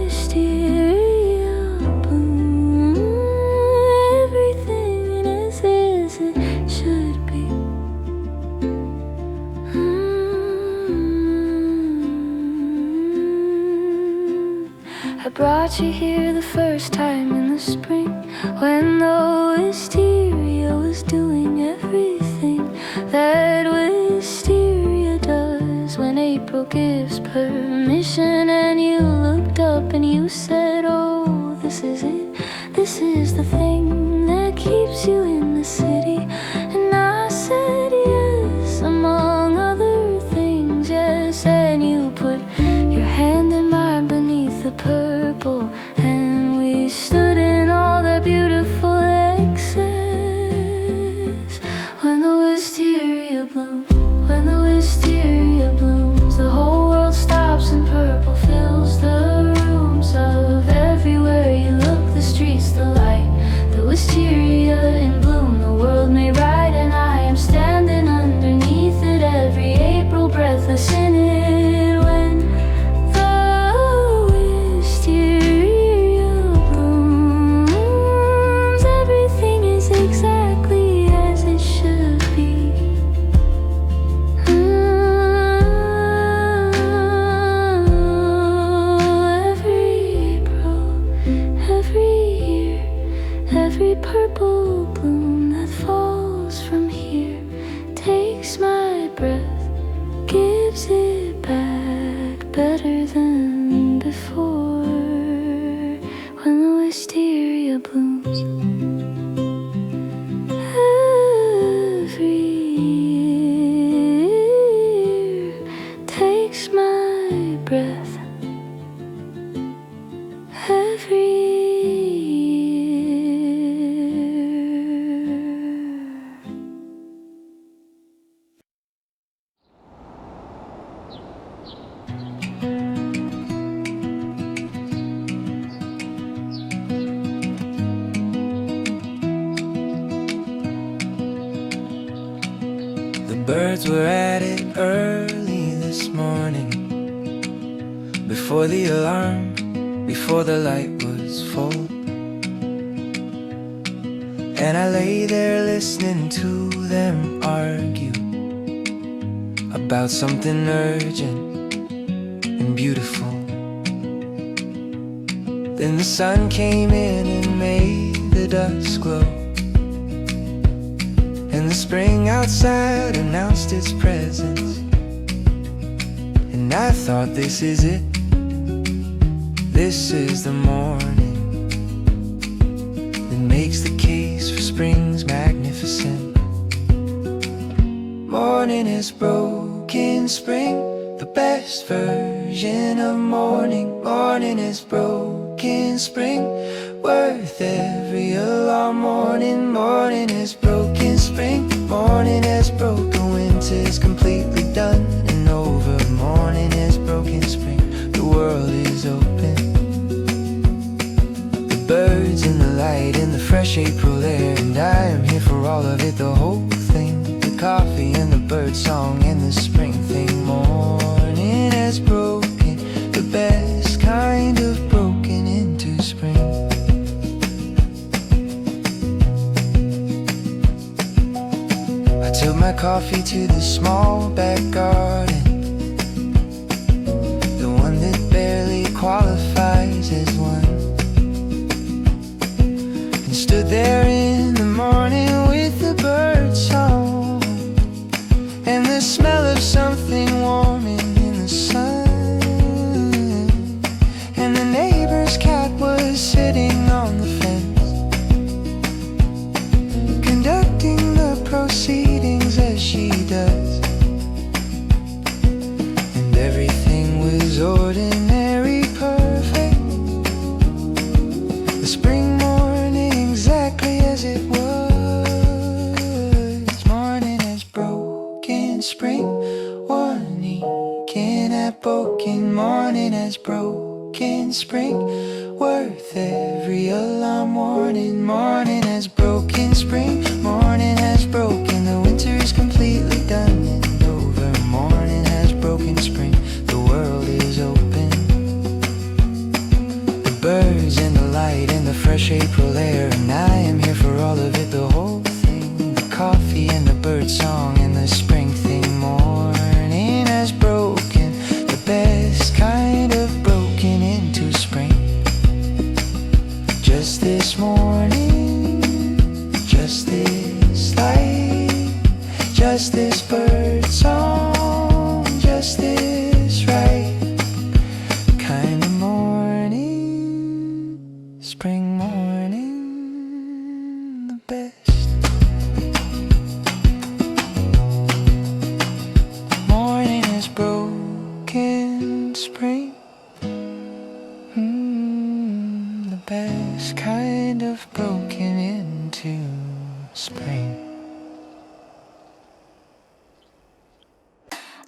wisteria blooms, everything is as it should be. I brought you here the first time in the spring, when the wisteria was doing everything that wisteria does. When April gives permission, and you looked up and you said, oh, this is it, this is the thing that keeps you in the city. And I said yes, among other things, yes. And you put your hand in mine beneath the purple, and we stood in all the beautiful excess. When the wisteria blooms, when the wisteria blooms, the whole world stops and purple fills the rooms of everywhere you look, the streets, the light, the wisteria Every purple bloom that falls from here takes my breath, gives it back better than before. When the wisteria blooms, every year takes my breath, every year. The birds were at it early this morning, before the alarm, before the light was full. And I lay there listening to them argue about something urgent and beautiful. Then the sun came in and made the dusk glow, and the spring outside announced its presence. And I thought, this is it, this is the morning that makes the case for spring's magnificent. Morning is broken spring, the best version of morning. Morning is broken spring, worth every alarm. Morning, morning is broken spring. Morning has broken, winter's completely done and over. Morning is broken spring, the world is open. The birds in the light in the fresh April air, and I am here for all of it, the whole thing. The coffee and the bird song and the spring thing. Morning has broken, the best kind of broken into spring. I took my coffee to the small back garden, the one that barely qualifies as one, and stood there in the morning with the bird song and the smell of something warming in the sun. And the neighbor's cat was sitting on the fence, conducting the proceedings as she does. And everything was ordinary, perfect. The spring morning exactly as it was. Morning has broken spring, one weekend at broken. Morning has broken spring, worth every alarm. Morning, morning has broken spring. Morning has broken, the winter is completely done and over. Morning has broken spring, the world is open. The birds in the light in the fresh April air, and I am here for all of it, the whole thing. The coffee and the bird song and the spring thing. Morning has broken, the best kind of broken into spring. Just this morning, just this light, just this bird song, just this right kind of morning. Spring morning, the best. Morning is broken spring, the best kind of broken into spring.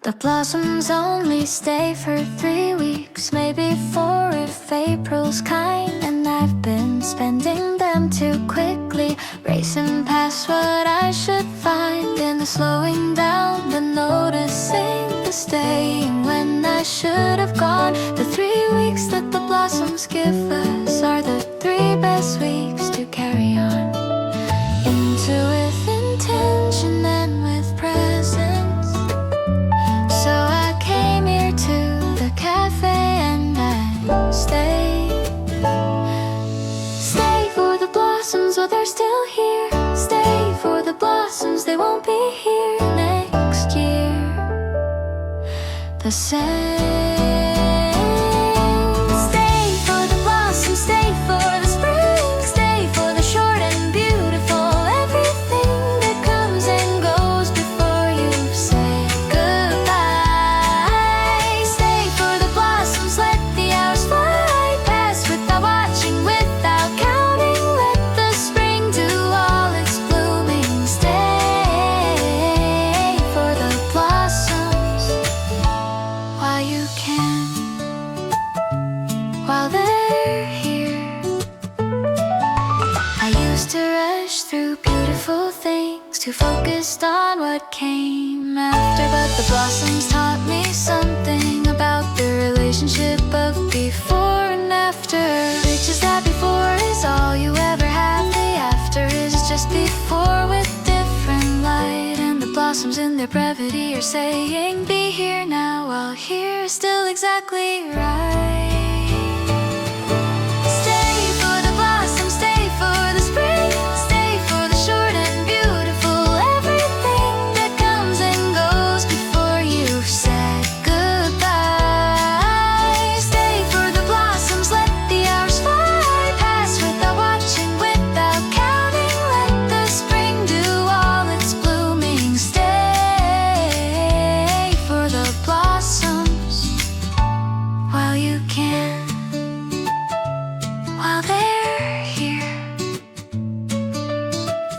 The blossoms only stay for 3 weeks, maybe 4 if April's kind. And I've been spending them too quickly, racing past what I should find. In the slowing down, the noticing, the staying when I should have gone. The 3 weeks that the blossoms give us are the 3 best weeks to carry on. Into with intention and with presence. So I came here to the cafe and I stayed. so they're still here. Stay for the blossoms, they won't be here next year the same. Stay for the blossoms, stay for the spring, stay for the short and beautiful, everything that comes and goes before you've said goodbye. Stay for the blossoms, let the hours fly past without watching, without counting. Let the spring do all its blooming. Stay for the blossoms while you can, while they're here. I used to rush through beautiful things, too focused on what came after, but the blossoms taught me something about the relationship of before and after. It's just that before is all you ever have, the after is just before with different light, and the blossoms in their brevity are saying be here now, while here is still exactly right. Stay for the blossoms, stay for the spring, stay for the short and beautiful, everything that comes and goes before you've said goodbye. Stay for the blossoms, let the hours fly past without watching, without counting. Let the spring do all its blooming. Stay for the blossoms while you can, while they're here.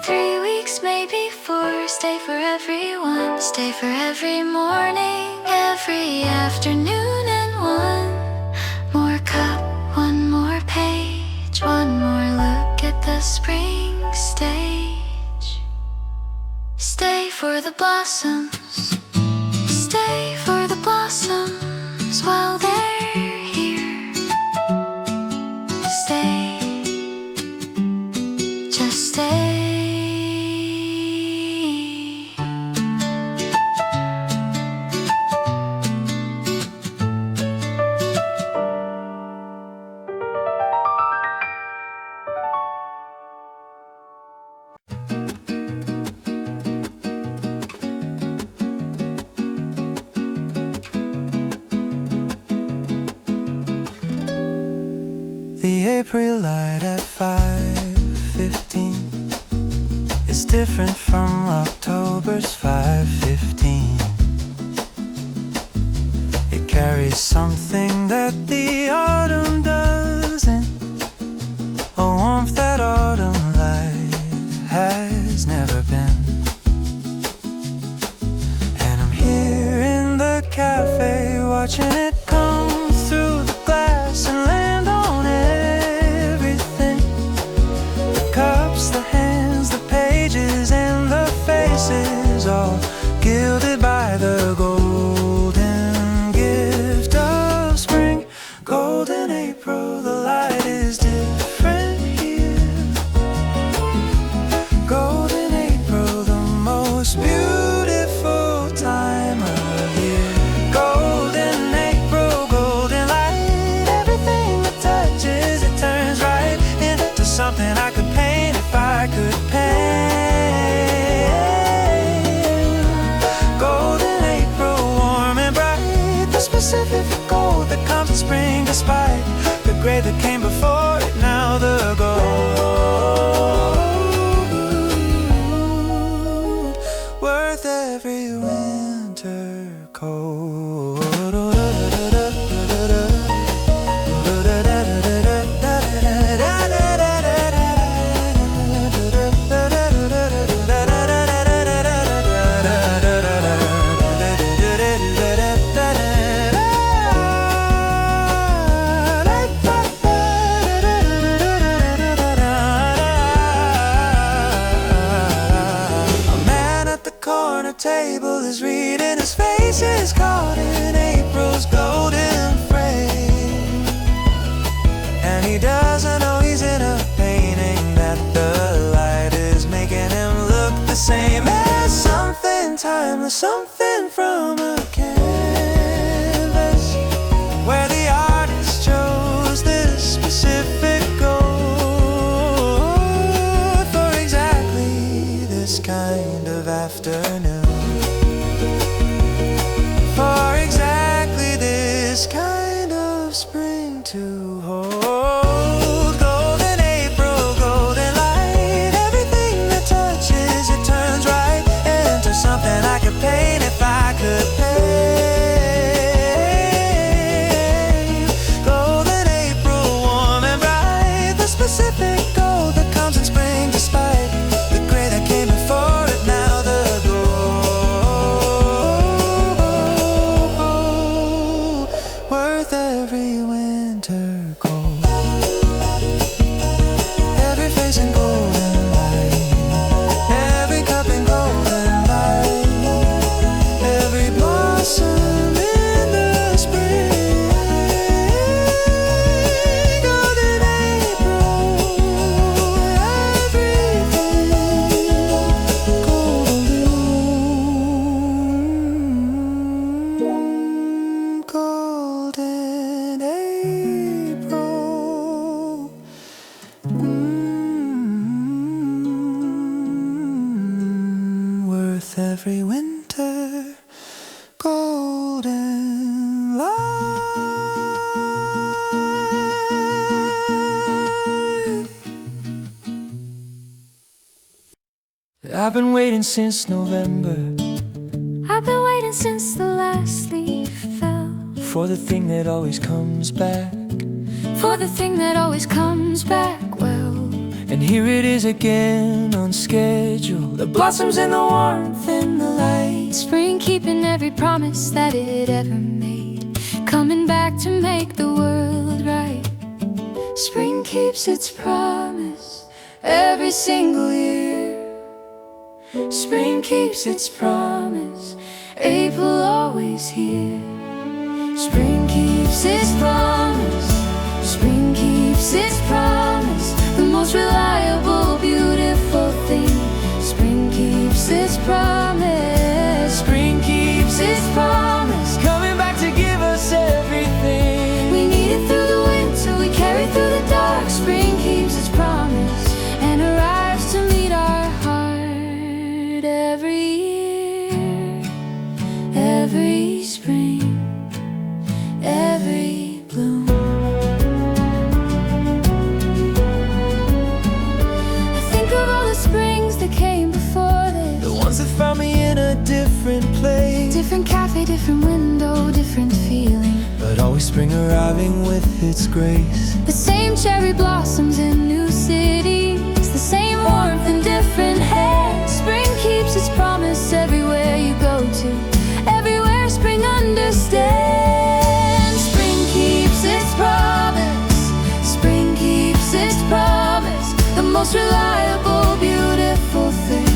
3 weeks, maybe 4. Stay for everyone. Stay for every morning, every afternoon, and one more cup, one more page, one more look at the spring stage. Stay for the blossoms. Stay for the blossoms while they're here. Stay, just stay. The April light at 5:15 is different from October's 5:15. It carries something that the autumn doesn't, a warmth that autumn light has never been. And I'm here in the cafe watching it come through the glass and land on everything. The cups, the hands, the pages, and the faces, all gilded by the golden gift of spring. Golden April, the light is different here. Golden April, the most beautiful time of year. Golden April, golden light, everything that touches it turns right into something I could paint if I could paint. Golden April, warm and bright, the specific gold that comes in spring despite the gray that came before it. Now the gold, worth every winter cold. A man at the corner table is reading, his face is caught in April's golden frame. And he doesn't know he's in a painting, that the light is making him look the same as something timeless, something from a canvas, where the artist chose this specific gold. every winter. Golden light. I've been waiting since November. I've been waiting since the last leaf fell. For the thing that always comes back. For the thing that always comes back well. And here it is again on schedule. The blossoms and the warmth and the light. Spring keeping every promise that it ever made. Coming back to make the world right. Spring keeps its promise every single year. Spring keeps its promise, April always here. Spring keeps its promise. Spring keeps its promise. The most reliable, beautiful thing. Spring keeps its promise. Spring keeps its promise, coming back to give us everything. We need it through the winter, we carry through the dark. Spring keeps its promise and arrives to meet our heart every year, every spring, every bloom. I think of all the springs that came before this. The ones that found me in a different place. Different cafe, different window, different feeling. But always spring arriving with its grace. The same cherry blossoms in new cities. The same warmth in different hands. Spring keeps its promise everywhere you go to. Everywhere spring understands. Spring keeps its promise. Spring keeps its promise. The most reliable, beautiful thing.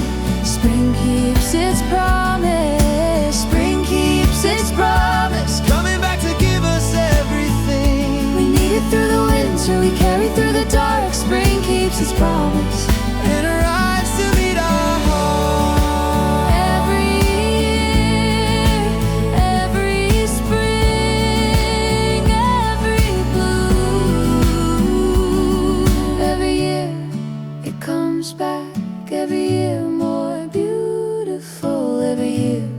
Spring keeps its promise. Spring keeps its promise. Coming back to give us everything. We need it through the winter, we carry through the dark. Spring keeps its promise and arrives to meet our heart. every year, every spring, every bloom. Every year it comes back, every year more beautiful. Every year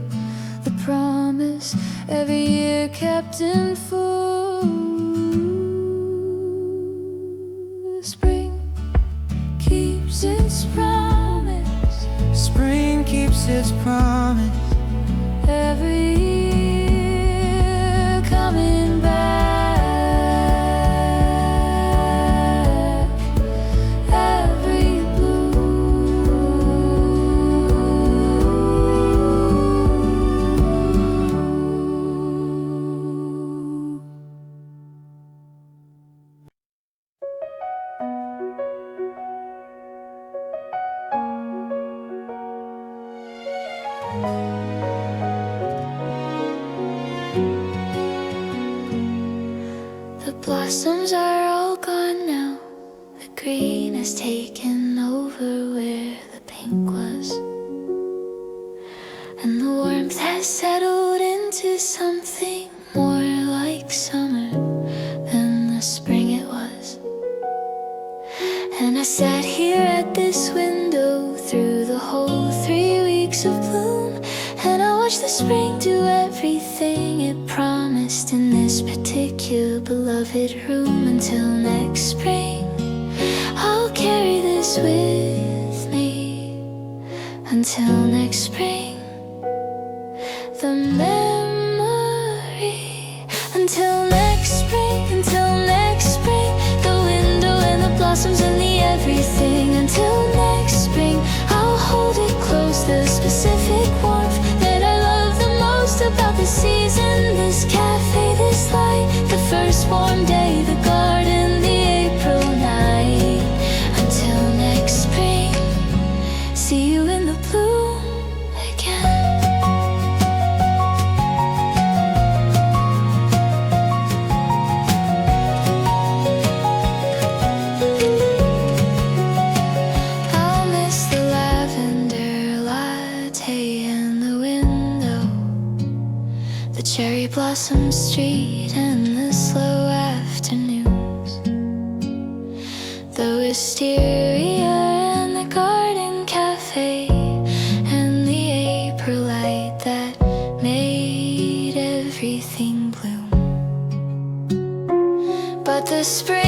the promise, every year kept in full. Spring keeps its promise. Spring keeps its promise. Every year coming back. Every bloom. The blossoms are all gone now. The green has taken over where the pink was. And the warmth has settled into something more like summer than the spring it was. And I sat here at this window through the whole 3 weeks of bloom. And I watched the spring do everything it promised in this particular beloved room. Until next spring, I'll carry this with me. Until next spring, the memory. Until next spring, the window and the blossoms and the everything. Until next spring, I'll hold it close, the specific warmth that I love the most about the season. This cafe, this light, the first warm day, the garden, the April night. Until next spring, see you in the bloom again. I'll miss the lavender latte in the window, the cherry blossom street and the slow afternoons, the Wisteria and the Garden Café and the April spring